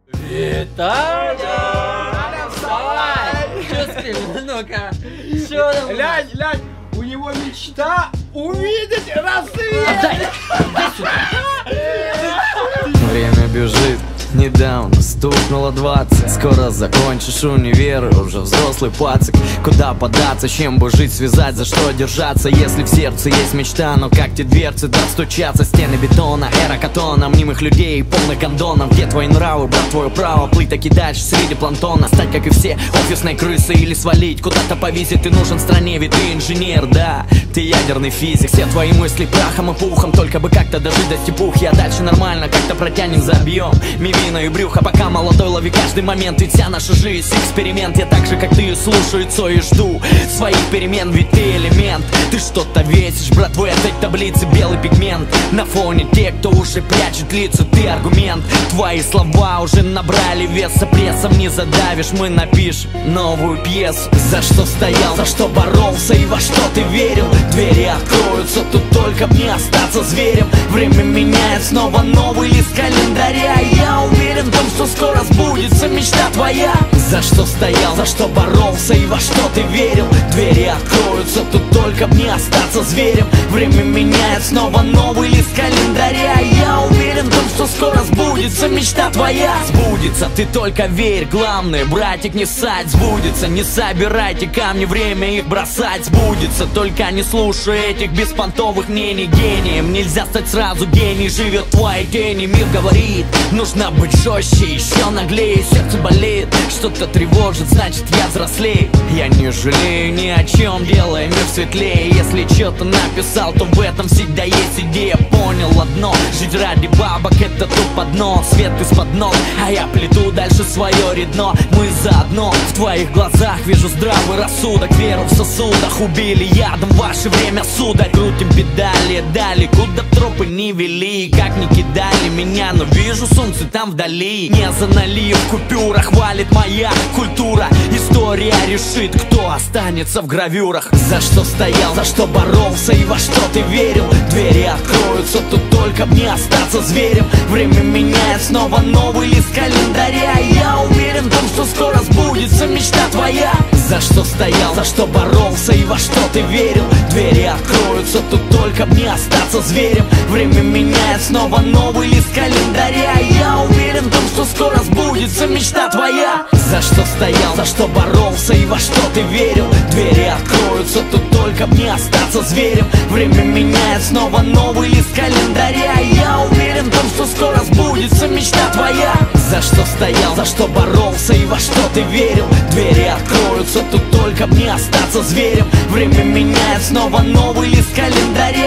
Виталий! Вставай! Чё спишь? Ну-ка! Чё там? Лянь, у него мечта увидеть рассвет! Время бежит, недавно стукнуло 20. Скоро закончишь универ, уже взрослый пацик. Куда податься, чем бы жить, связать, за что держаться? Если в сердце есть мечта, но как те дверцы достучаться? Стены бетона, эра катона, мнимых людей, полных гондонов. Где твои нравы, брат, твое право плыть таки дальше среди планктона? Стать, как и все, офисной крысой или свалить куда-то повесить? Ты нужен стране, ведь ты инженер, да, ты ядерный физик. Все твои мысли прахом и пухом, только бы как-то дожить до степухи. А дальше нормально, как-то протянем, забьем мивина и брюхо. Пока молодой, лови каждый момент, ведь вся наша жизнь эксперимент. Я так же, как ты, слушаю Цой и жду своих перемен, ведь ты элемент. Ты что-то весишь, брат, в этой таблице белый пигмент. На фоне тех, кто уже прячет лица, ты аргумент. Твои слова уже набрали веса, прессом не задавишь. Мы напишем новую пьесу. За что стоял, за что боролся и во что ты верил? Двери откроются, тут только мне остаться зверем. Время меняет, снова новый лист календаря. Я уверен в том, что скоро сбудется мечта твоя. За что стоял, за что боролся и во что ты верил? Двери откроются, тут только мне остаться зверем. Время меняет, снова новый лист календаря. Я уверен в том, что скоро сбудется мечта твоя. Сбудется, ты только верь, главное, братик, не ссать. Сбудется, не собирайте камни, время их бросать. Сбудется, только не слушай этих беспонтовых мнений. Гением нельзя стать сразу, гений живет твой гений. Мир говорит, нужно быть жестче, еще наглее. Сердце болит, что-то тревожит, значит я взрослей. Я не жалею ни о чем, делая мир светлее. Если что-то написал, то в этом всегда есть идея. Понял одно, жить ради бабок это тупо дно. Свет из-под ног, а я плету дальше свое редно. Мы заодно, в твоих глазах вижу здравый рассудок. Веру в сосудах, убили ядом ваше время, сударь. Крутим педали, дали, куда тропы не вели. Как не кидали меня, но вижу солнце там вдали. Не за налив в купюрах валит моя культура. История решит, кто останется в гравюрах. За что стоял, за что боролся и во что ты верил? Двери откроются, тут только мне остаться зверем. Время меняет, снова новый лист календаря. Я уверен в том, что скоро сбудется мечта твоя. За что стоял, за что боролся и во что ты верил? Двери откроются, тут только мне остаться зверем. Время меняет, снова новый лист календаря. Я уверен в том, что скоро сбудется мечта твоя. За что стоял, за что боролся и во что ты верил? Двери откроются, тут только мне остаться зверем. Время меняет, снова новый лист календаря. Я уверен в том, что скоро сбудется мечта твоя. За что стоял, за что боролся и во что ты верил? Двери откроются, тут только мне остаться зверем. Время меняет, снова новый лист календаря.